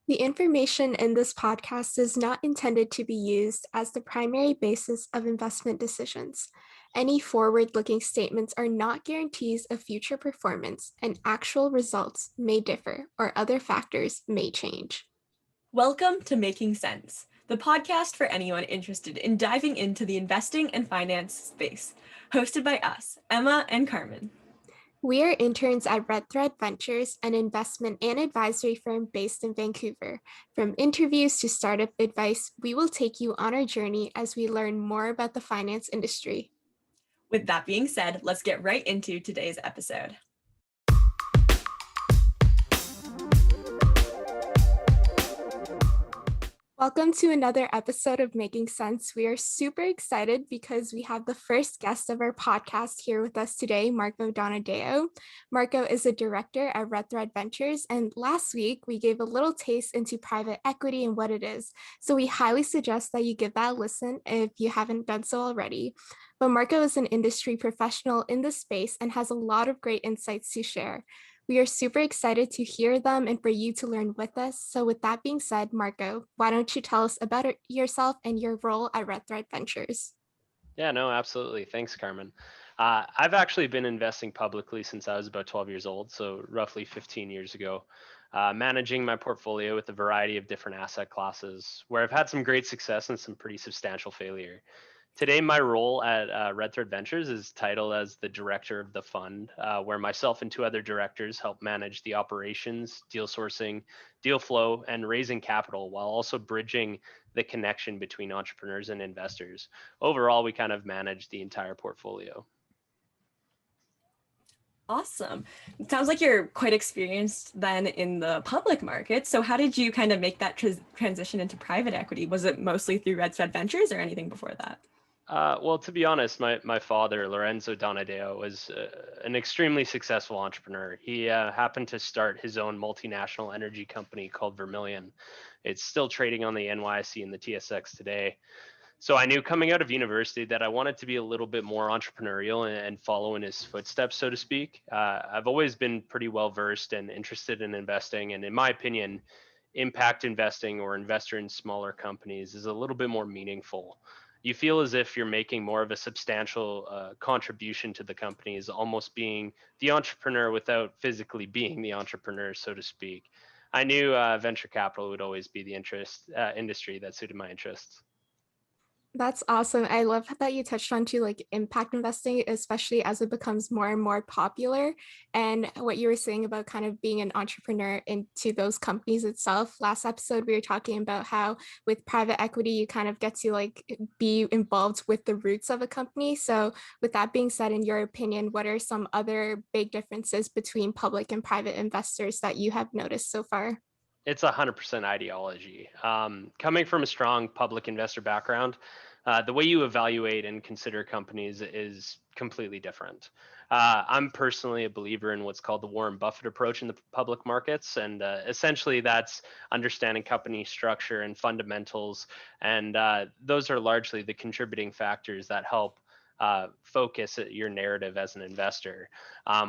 The information in this podcast is not intended to be used as the primary basis of investment decisions. Any forward looking statements are not guarantees of future performance, and actual results may differ or other factors may change. Welcome to Making Sense, the podcast for anyone interested in diving into the investing and finance space, hosted by us, Emma and Carmen. We are interns at Red Thread Ventures, an investment and advisory firm based in Vancouver. From interviews to startup advice, we will take you on our journey as we learn more about the finance industry. With that being said, let's get right into today's episode. Welcome to another episode of Making Sense. We are super excited because we have the first guest of our podcast here with us today, Marco Donadeo. Marco is a director at Red Thread Ventures, and last week we gave a little taste into private equity and what it is. So we highly suggest that you give that a listen if you haven't done so already. But Marco is an industry professional in this space and has a lot of great insights to share. We are super excited to hear them and for you to learn with us. So with that being said, Marco, why don't you tell us about yourself and your role at Red Thread Ventures? Yeah, no, absolutely. Thanks, Carmen. I've actually been investing publicly since I was about 12 years old, so roughly 15 years ago, managing my portfolio with a variety of different asset classes, where I've had some great success and some pretty substantial failure. Today, my role at Red Thread Ventures is titled as the director of the fund, where myself and two other directors help manage the operations, deal sourcing, deal flow, and raising capital while also bridging the connection between entrepreneurs and investors. Overall, we kind of manage the entire portfolio. Awesome. It sounds like you're quite experienced then in the public market. So how did you kind of make that transition into private equity? Was it mostly through Red Thread Ventures or anything before that? Well, to be honest, my father, Lorenzo Donadeo, was an extremely successful entrepreneur. He happened to start his own multinational energy company called Vermilion. It's still trading on the NYSE and the TSX today. So I knew coming out of university that I wanted to be a little bit more entrepreneurial and follow in his footsteps, so to speak. I've always been pretty well versed and interested in investing. And in my opinion, impact investing or investor in smaller companies is a little bit more meaningful. You feel as if you're making more of a substantial contribution to the companies, almost being the entrepreneur without physically being the entrepreneur, so to speak. I knew venture capital would always be the industry that suited my interests. That's awesome. I love that you touched on to like impact investing, especially as it becomes more and more popular. And what you were saying about kind of being an entrepreneur into those companies itself. Last episode, we were talking about how with private equity, you kind of get to like be involved with the roots of a company. So with that being said, in your opinion, what are some other big differences between public and private investors that you have noticed so far? It's 100% ideology. Coming from a strong public investor background, the way you evaluate and consider companies is completely different. I'm personally a believer in what's called the Warren Buffett approach in the public markets. And essentially, that's understanding company structure and fundamentals. And those are largely the contributing factors that help focus your narrative as an investor.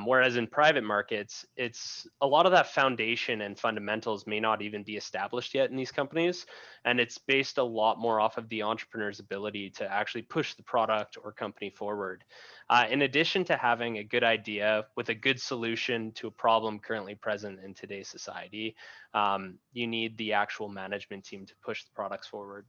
Whereas in private markets, it's a lot of that foundation and fundamentals may not even be established yet in these companies. And it's based a lot more off of the entrepreneur's ability to actually push the product or company forward. In addition to having a good idea with a good solution to a problem currently present in today's society, you need the actual management team to push the products forward.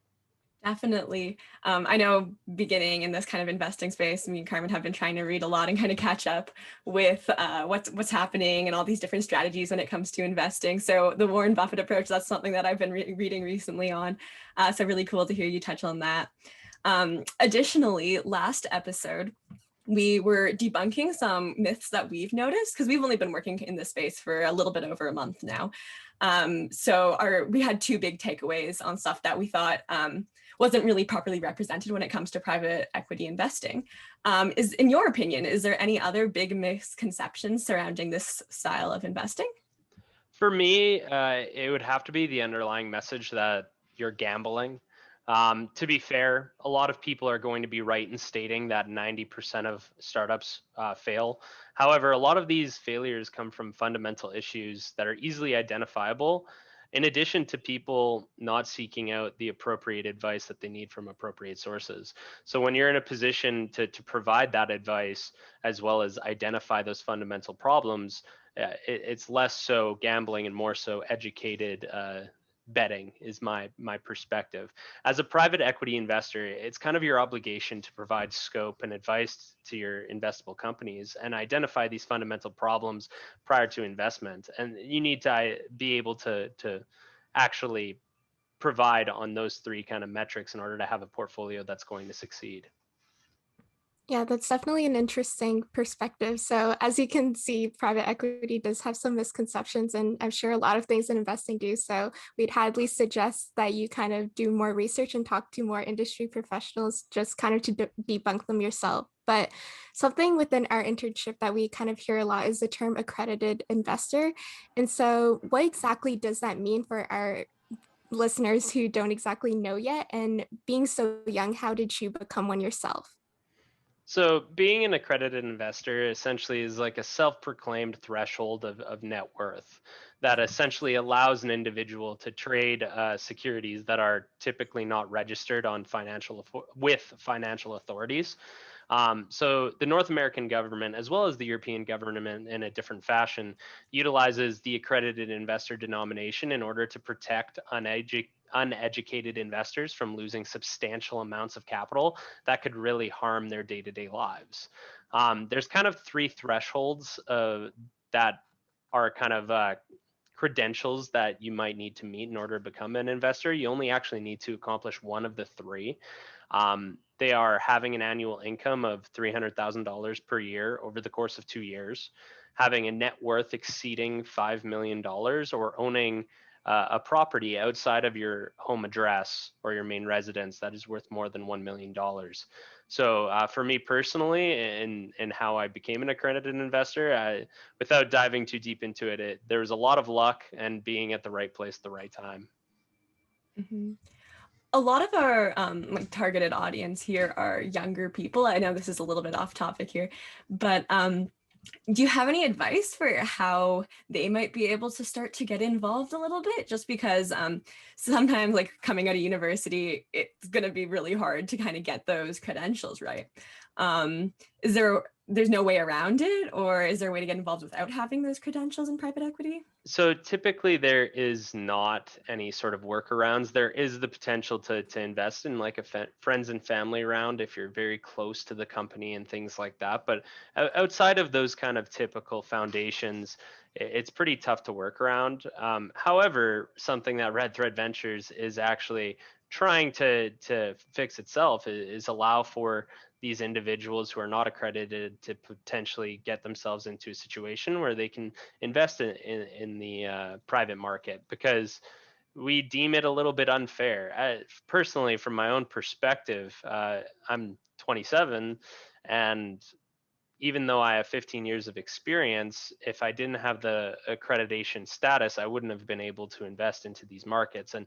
Definitely. I know beginning in this kind of investing space, me and Carmen have been trying to read a lot and kind of catch up with what's happening and all these different strategies when it comes to investing. So the Warren Buffett approach, that's something that I've been reading recently on. So really cool to hear you touch on that. Additionally, last episode, we were debunking some myths that we've noticed because we've only been working in this space for a little bit over a month now. So we had two big takeaways on stuff that we thought wasn't really properly represented when it comes to private equity investing. In your opinion, is there any other big misconceptions surrounding this style of investing? For me, it would have to be the underlying message that you're gambling. To be fair, a lot of people are going to be right in stating that 90% of startups fail. However, a lot of these failures come from fundamental issues that are easily identifiable in addition to people not seeking out the appropriate advice that they need from appropriate sources. So when you're in a position to provide that advice, as well as identify those fundamental problems, it's less so gambling and more so educated betting is my perspective. As a private equity investor, it's kind of your obligation to provide scope and advice to your investable companies and identify these fundamental problems prior to investment. And you need to be able to actually provide on those three kind of metrics in order to have a portfolio that's going to succeed. Yeah, that's definitely an interesting perspective. So, as you can see, private equity does have some misconceptions, and I'm sure a lot of things in investing do. So, we'd highly suggest that you kind of do more research and talk to more industry professionals just kind of to debunk them yourself. But something within our internship that we kind of hear a lot is the term accredited investor. And so, what exactly does that mean for our listeners who don't exactly know yet? And being so young, how did you become one yourself? So being an accredited investor essentially is like a self-proclaimed threshold of net worth that essentially allows an individual to trade securities that are typically not registered on with financial authorities. So the North American government, as well as the European government in a different fashion, utilizes the accredited investor denomination in order to protect uneducated investors from losing substantial amounts of capital that could really harm their day-to-day lives. There's kind of three thresholds that are kind of credentials that you might need to meet in order to become an investor. You only actually need to accomplish one of the three. They are having an annual income of $300,000 per year over the course of 2 years, having a net worth exceeding $5 million, or owning a property outside of your home address or your main residence that is worth more than $1 million. So for me personally, and how I became an accredited investor, without diving too deep into it, there was a lot of luck and being at the right place at the right time. Mm-hmm. A lot of our like targeted audience here are younger people. I know this is a little bit off topic here, but do you have any advice for how they might be able to start to get involved a little bit? Just because sometimes, like coming out of university, it's going to be really hard to kind of get those credentials right. Is there's no way around it, or is there a way to get involved without having those credentials in private equity? So typically there is not any sort of workarounds. There is the potential to invest in like a friends and family round if you're very close to the company and things like that. But outside of those kind of typical foundations, it's pretty tough to work around. However, something that Red Thread Ventures is actually trying to fix itself is allow for these individuals who are not accredited to potentially get themselves into a situation where they can invest in the private market, because we deem it a little bit unfair. Personally, from my own perspective, I'm 27, and even though I have 15 years of experience, if I didn't have the accreditation status, I wouldn't have been able to invest into these markets. And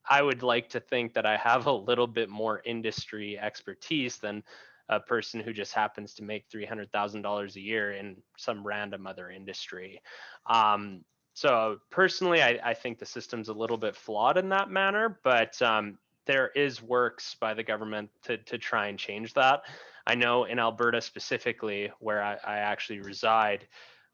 I would like to think that I have a little bit more industry expertise than a person who just happens to make $300,000 a year in some random other industry. So personally, I think the system's a little bit flawed in that manner, but there is works by the government to try and change that. I know in Alberta specifically, where I actually reside,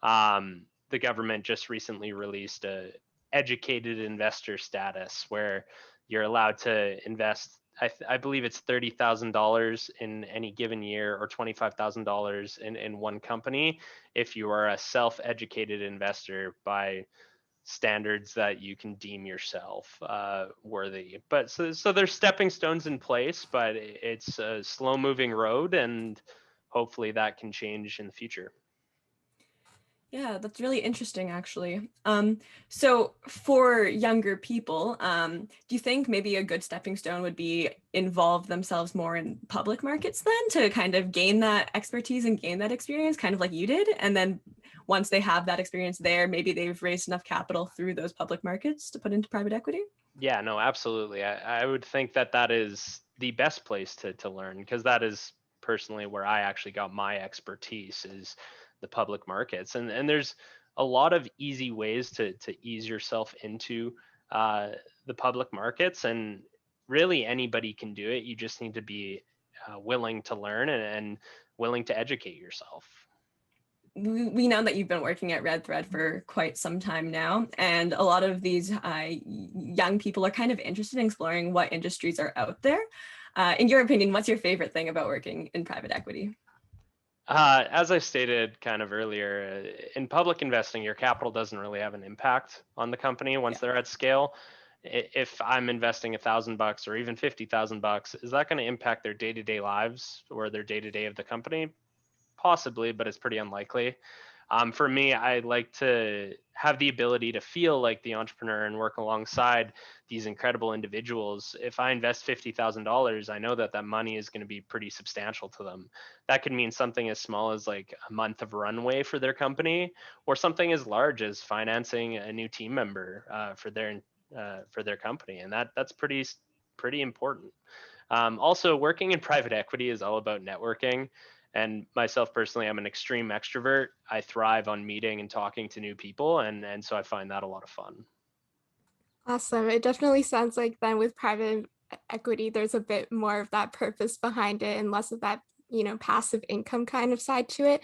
the government just recently released a educated investor status where you're allowed to invest. I believe it's $30,000 in any given year, or $25,000 in one company, if you are a self-educated investor by standards that you can deem yourself worthy. But so there's stepping stones in place, but it's a slow moving road, and hopefully that can change in the future. Yeah, that's really interesting, actually. So for younger people, do you think maybe a good stepping stone would be involve themselves more in public markets then, to kind of gain that expertise and gain that experience, kind of like you did? And then once they have that experience there, maybe they've raised enough capital through those public markets to put into private equity? Yeah, no, absolutely. I would think that that is the best place to learn, because that is personally where I actually got my expertise, is the public markets. And there's a lot of easy ways to ease yourself into the public markets, and really anybody can do it. You just need to be willing to learn and willing to educate yourself. We know that you've been working at Red Thread for quite some time now, and a lot of these young people are kind of interested in exploring what industries are out there. In your opinion, what's your favorite thing about working in private equity? As I stated kind of earlier, in public investing, your capital doesn't really have an impact on the company once they're at scale. If I'm investing $1,000 or even $50,000, is that going to impact their day-to-day lives or their day-to-day of the company? Possibly, but it's pretty unlikely. For me, I like to have the ability to feel like the entrepreneur and work alongside these incredible individuals. If I invest $50,000, I know that that money is going to be pretty substantial to them. That could mean something as small as like a month of runway for their company, or something as large as financing a new team member for their company, and that's pretty important. Also, working in private equity is all about networking. And myself personally, I'm an extreme extrovert. I thrive on meeting and talking to new people, and so I find that a lot of fun. Awesome. It definitely sounds like then with private equity, there's a bit more of that purpose behind it and less of that, passive income kind of side to it.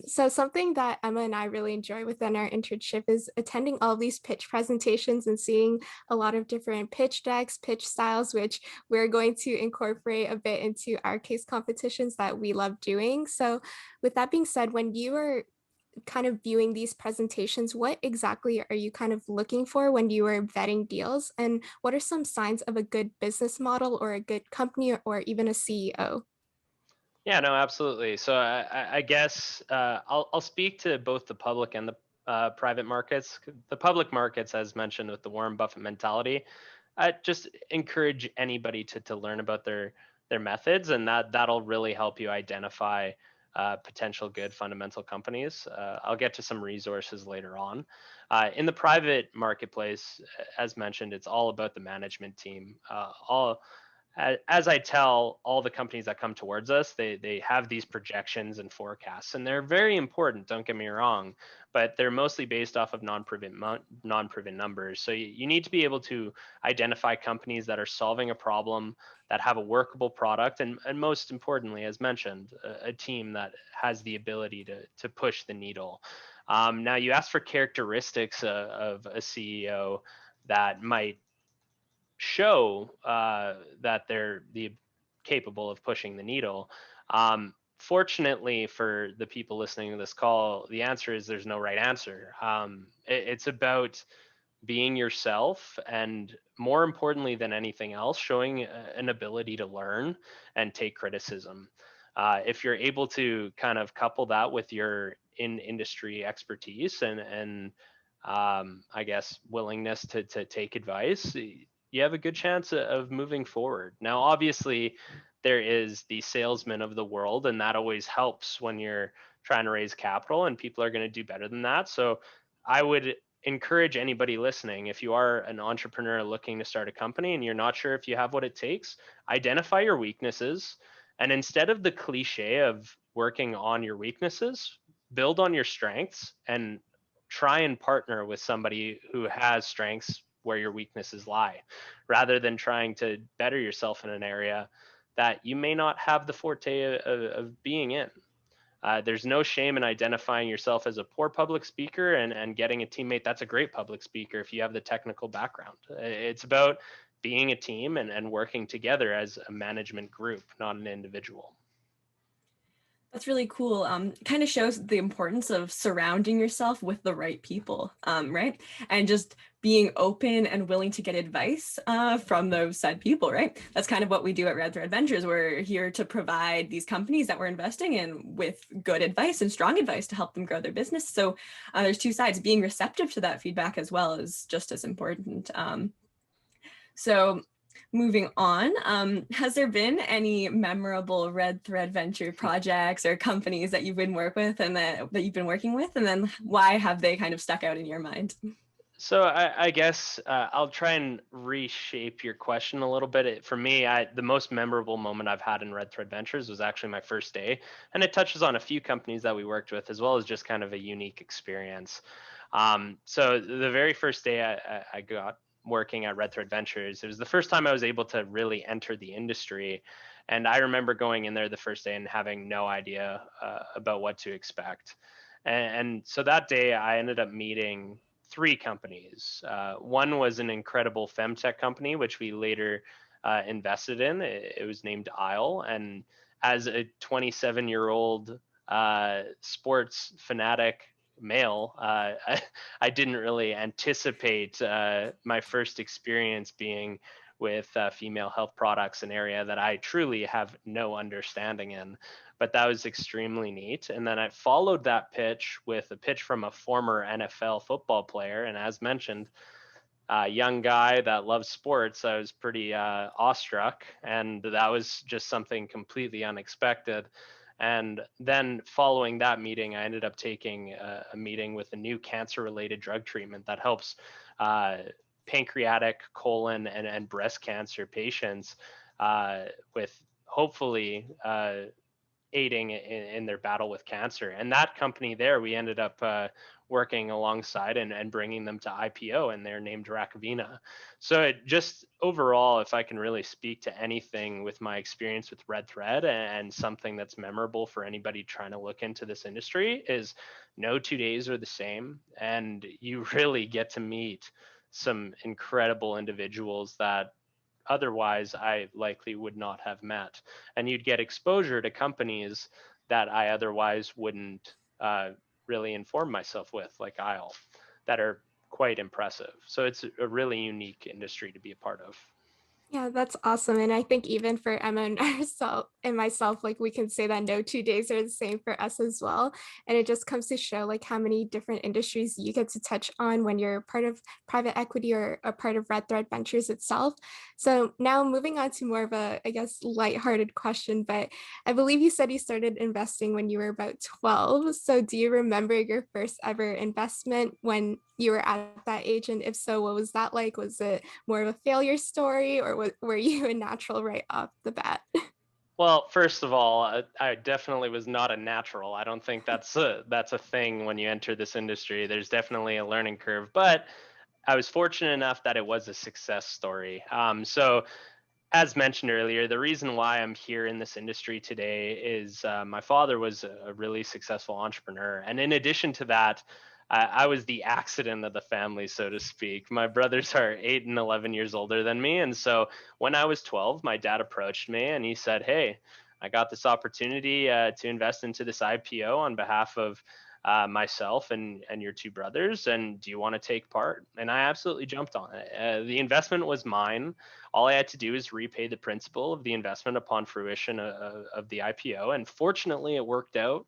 So something that Emma and I really enjoy within our internship is attending all of these pitch presentations and seeing a lot of different pitch decks, pitch styles, which we're going to incorporate a bit into our case competitions that we love doing. So with that being said, when you are kind of viewing these presentations, what exactly are you kind of looking for when you are vetting deals? And what are some signs of a good business model or a good company or even a CEO? Yeah, no, absolutely. So I guess I'll speak to both the public and the private markets. The public markets, as mentioned, with the Warren Buffett mentality, I just encourage anybody to learn about their methods, and that'll really help you identify potential good fundamental companies. I'll get to some resources later on. In the private marketplace, as mentioned, it's all about the management team. As I tell all the companies that come towards us, they have these projections and forecasts, and they're very important. Don't get me wrong, but they're mostly based off of non-proven numbers. So you need to be able to identify companies that are solving a problem, that have a workable product, and most importantly, as mentioned, a team that has the ability to push the needle. Now, you asked for characteristics of a CEO that might show that they're capable of pushing the needle. Fortunately for the people listening to this call, the answer is there's no right answer. It's about being yourself, and more importantly than anything else, showing an ability to learn and take criticism. If you're able to kind of couple that with your industry expertise and I guess willingness to take advice, you have a good chance of moving forward. Now, obviously, there is the salesman of the world, and that always helps when you're trying to raise capital, and people are going to do better than that. So I would encourage anybody listening, if you are an entrepreneur looking to start a company and you're not sure if you have what it takes, identify your weaknesses. And instead of the cliche of working on your weaknesses, build on your strengths and try and partner with somebody who has strengths where your weaknesses lie, rather than trying to better yourself in an area that you may not have the forte of being in. There's no shame in identifying yourself as a poor public speaker and getting a teammate that's a great public speaker if you have the technical background. It's about being a team and working together as a management group, not an individual. That's really cool. Kind of shows the importance of surrounding yourself with the right people, right? And just being open and willing to get advice from those said people, right? That's kind of what we do at Red Thread Ventures. We're here to provide these companies that we're investing in with good advice and strong advice to help them grow their business. So there's two sides. Being receptive to that feedback as well is just as important. So moving on, has there been any memorable Red Thread Venture projects or companies that you've been working with, and then why have they kind of stuck out in your mind? So I guess I'll try and reshape your question a little bit. For me, the most memorable moment I've had in Red Thread Ventures was actually my first day, and it touches on a few companies that we worked with, as well as just kind of a unique experience. So the very first day I got working at Red Thread Ventures. It was the first time I was able to really enter the industry. And I remember going in there the first day and having no idea about what to expect. And so that day I ended up meeting three companies. One was an incredible femtech company, which we later invested in. It was named Isle. And as a 27-year-old sports fanatic male, I didn't really anticipate my first experience being with female health products, an area that I truly have no understanding in. But that was extremely neat. And then I followed that pitch with a pitch from a former NFL football player. And as mentioned, young guy that loves sports, I was pretty awestruck. And that was just something completely unexpected. And then following that meeting, I ended up taking a meeting with a new cancer-related drug treatment that helps pancreatic, colon, and breast cancer patients with hopefully aiding in their battle with cancer. And that company there, we ended up working alongside and bringing them to IPO, and they're named Rakavina. So it just overall, if I can really speak to anything with my experience with Red Thread and something that's memorable for anybody trying to look into this industry, is no 2 days are the same. And you really get to meet some incredible individuals that otherwise I likely would not have met. And you'd get exposure to companies that I otherwise wouldn't really inform myself with, like Isle, that are quite impressive. So it's a really unique industry to be a part of. Yeah, that's awesome. And I think even for Emma and myself, like we can say that no 2 days are the same for us as well. And it just comes to show like how many different industries you get to touch on when you're part of private equity or a part of Red Thread Ventures itself. So now moving on to more of a, I guess, lighthearted question, but I believe you said you started investing when you were about 12. So do you remember your first ever investment when you were at that age? And if so, what was that like? Was it more of a failure story, or were you a natural right off the bat? Well, first of all, I definitely was not a natural. I don't think that's a thing when you enter this industry. There's definitely a learning curve, but I was fortunate enough that it was a success story. So as mentioned earlier, the reason why I'm here in this industry today is my father was a really successful entrepreneur. And in addition to that, I was the accident of the family, so to speak. My brothers are 8 and 11 years older than me. And so when I was 12, my dad approached me and he said, "Hey, I got this opportunity to invest into this IPO on behalf of myself and your two brothers, and do you want to take part?" And I absolutely jumped on it. The investment was mine. All I had to do is repay the principal of the investment upon fruition of the IPO, and fortunately it worked out.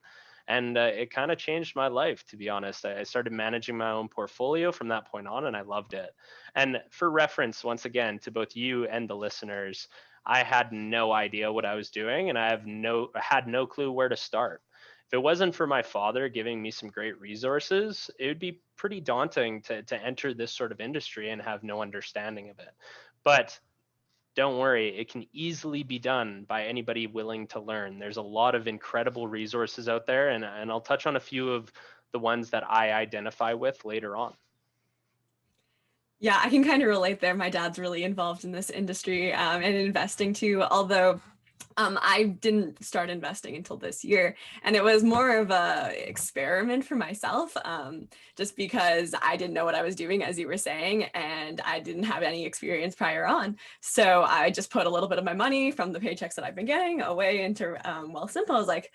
And it kind of changed my life, to be honest. I started managing my own portfolio from that point on, and I loved it. And for reference, once again, to both you and the listeners, I had no idea what I was doing, and I had no clue where to start. If it wasn't for my father giving me some great resources, it would be pretty daunting to enter this sort of industry and have no understanding of it. But don't worry, it can easily be done by anybody willing to learn. There's a lot of incredible resources out there, and I'll touch on a few of the ones that I identify with later on. Yeah, I can kind of relate there. My dad's really involved in this industry and investing too, although I didn't start investing until this year, and it was more of a experiment for myself, just because I didn't know what I was doing, as you were saying, and I didn't have any experience prior on. So I just put a little bit of my money from the paychecks that I've been getting away into Wealthsimple. I was like,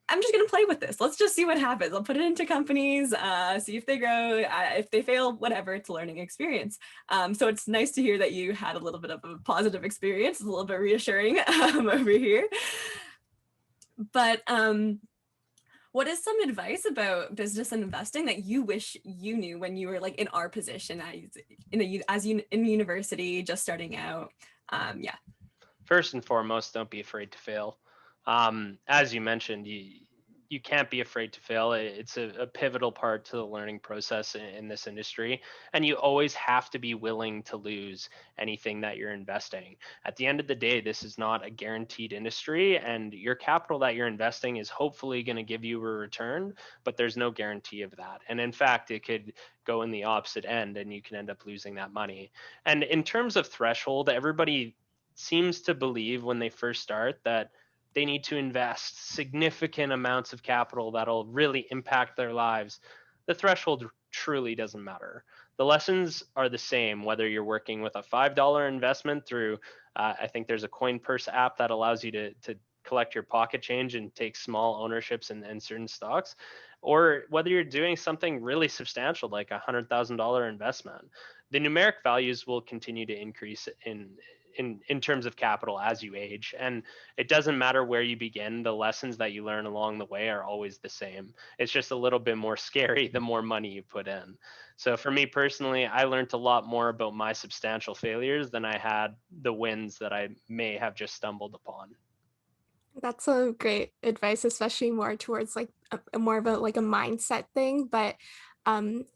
I'm just going to play with this. Let's just see what happens. I'll put it into companies, see if they grow. If they fail, whatever, it's a learning experience. So it's nice to hear that you had a little bit of a positive experience. It's a little bit reassuring over here. But what is some advice about business and investing that you wish you knew when you were like in our position in university, just starting out? Yeah. First and foremost, don't be afraid to fail. As you mentioned, you can't be afraid to fail. It's a pivotal part to the learning process in this industry. And you always have to be willing to lose anything that you're investing. At the end of the day, this is not a guaranteed industry, and your capital that you're investing is hopefully going to give you a return, but there's no guarantee of that. And in fact, it could go in the opposite end and you can end up losing that money. And in terms of threshold, everybody seems to believe when they first start that they need to invest significant amounts of capital that'll really impact their lives. The threshold truly doesn't matter. The lessons are the same, whether you're working with a $5 investment through, I think there's a coin purse app that allows you to collect your pocket change and take small ownerships in certain stocks, or whether you're doing something really substantial like a $100,000 investment. The numeric values will continue to increase in terms of capital as you age, and it doesn't matter where you begin. The lessons that you learn along the way are always the same. It's just a little bit more scary the more money you put in. So for me personally, I learned a lot more about my substantial failures than I had the wins that I may have just stumbled upon. That's a great advice, especially more towards like more of a like a mindset thing. But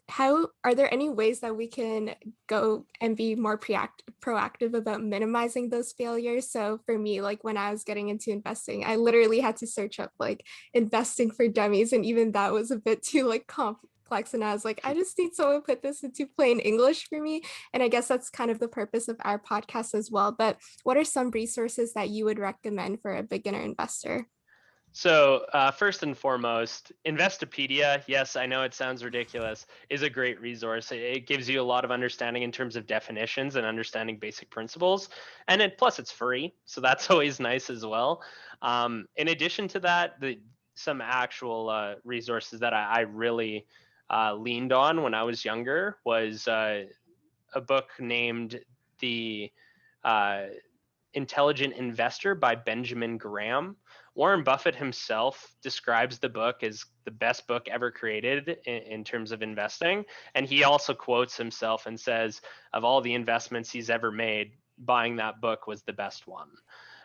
how are there any ways that we can go and be more proactive about minimizing those failures? So for me, like when I was getting into investing, I literally had to search up like investing for dummies, and even that was a bit too like complex. And I was like, I just need someone to put this into plain English for me. And I guess that's kind of the purpose of our podcast as well. But what are some resources that you would recommend for a beginner investor? So first and foremost, Investopedia, yes, I know it sounds ridiculous, is a great resource. It gives you a lot of understanding in terms of definitions and understanding basic principles. And plus it's free, so that's always nice as well. In addition to that, some actual resources that I really leaned on when I was younger was a book named The uh, Intelligent Investor by Benjamin Graham. Warren Buffett himself describes the book as the best book ever created in terms of investing. And he also quotes himself and says, of all the investments he's ever made, buying that book was the best one.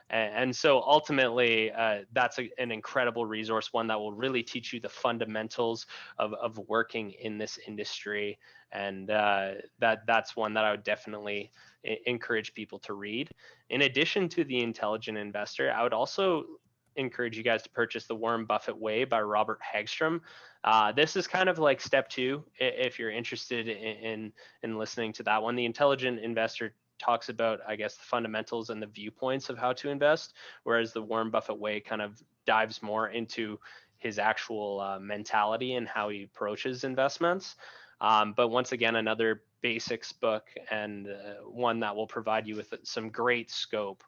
And so ultimately, that's an incredible resource, one that will really teach you the fundamentals of working in this industry. And that's one that I would definitely encourage people to read. In addition to The Intelligent Investor, I would also encourage you guys to purchase The Warren Buffett Way by Robert Hagstrom. This is kind of like step two if you're interested in listening to that one. The Intelligent Investor talks about, I guess, the fundamentals and the viewpoints of how to invest, whereas the Warren Buffett Way kind of dives more into his actual mentality and how he approaches investments. But once again, another basics book, and one that will provide you with some great scope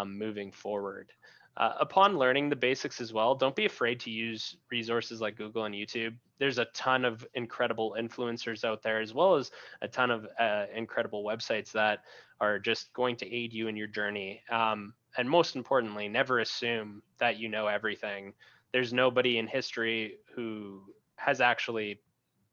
moving forward. Upon learning the basics as well, don't be afraid to use resources like Google and YouTube. There's a ton of incredible influencers out there, as well as a ton of incredible websites that are just going to aid you in your journey. And most importantly, never assume that you know everything. There's nobody in history who has actually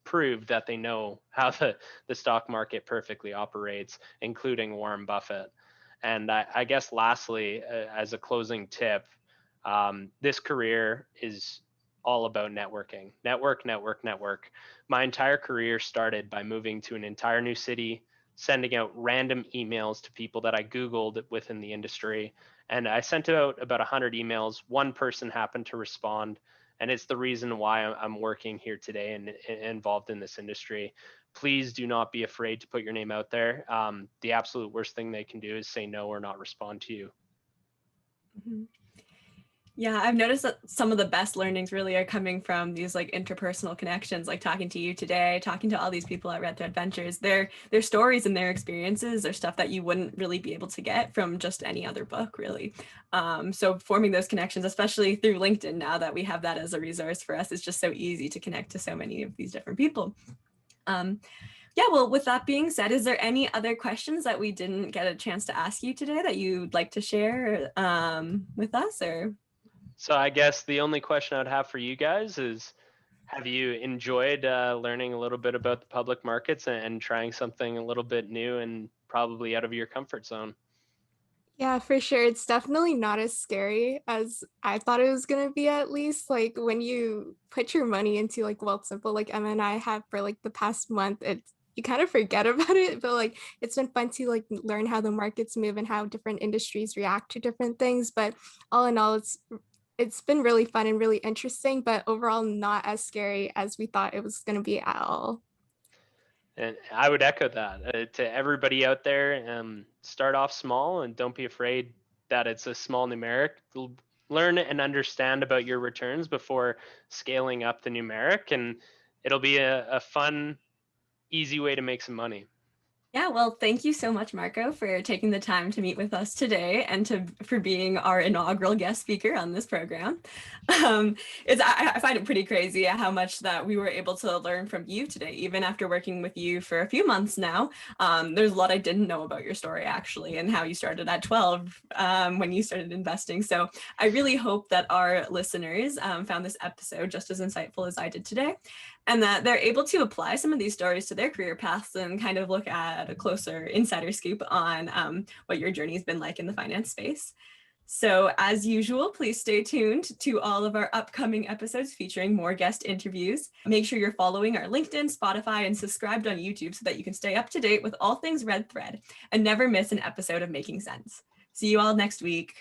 proved that they know how the stock market perfectly operates, including Warren Buffett. And I guess lastly, as a closing tip, this career is all about networking. Network, network, network. My entire career started by moving to an entire new city, sending out random emails to people that I Googled within the industry. And I sent out about 100 emails. One person happened to respond. And it's the reason why I'm working here today and involved in this industry. Please do not be afraid to put your name out there. The absolute worst thing they can do is say no or not respond to you. Mm-hmm. Yeah, I've noticed that some of the best learnings really are coming from these like interpersonal connections, like talking to you today, talking to all these people at Red Thread Ventures. Their stories and their experiences are stuff that you wouldn't really be able to get from just any other book, really. So forming those connections, especially through LinkedIn, now that we have that as a resource for us, is just so easy to connect to so many of these different people. Yeah, well, with that being said, is there any other questions that we didn't get a chance to ask you today that you'd like to share with us, or? So I guess the only question I would have for you guys is, have you enjoyed learning a little bit about the public markets and trying something a little bit new and probably out of your comfort zone? Yeah, for sure. It's definitely not as scary as I thought it was gonna be, at least. Like when you put your money into like Wealthsimple, like Emma and I have for like the past month, it's you kind of forget about it, but like it's been fun to like learn how the markets move and how different industries react to different things. But all in all, it's been really fun and really interesting, but overall not as scary as we thought it was gonna be at all. And I would echo that to everybody out there. Start off small and don't be afraid that it's a small numeric. Learn and understand about your returns before scaling up the numeric, and it'll be a fun, easy way to make some money. Yeah, well, thank you so much, Marco, for taking the time to meet with us today and for being our inaugural guest speaker on this program. I find it pretty crazy how much that we were able to learn from you today, even after working with you for a few months now. There's a lot I didn't know about your story, actually, and how you started at 12 when you started investing. So I really hope that our listeners found this episode just as insightful as I did today, and that they're able to apply some of these stories to their career paths and kind of look at a closer insider scoop on what your journey has been like in the finance space. So as usual, please stay tuned to all of our upcoming episodes featuring more guest interviews. Make sure you're following our LinkedIn, Spotify, and subscribed on YouTube so that you can stay up to date with all things Red Thread and never miss an episode of Making Sense. See you all next week.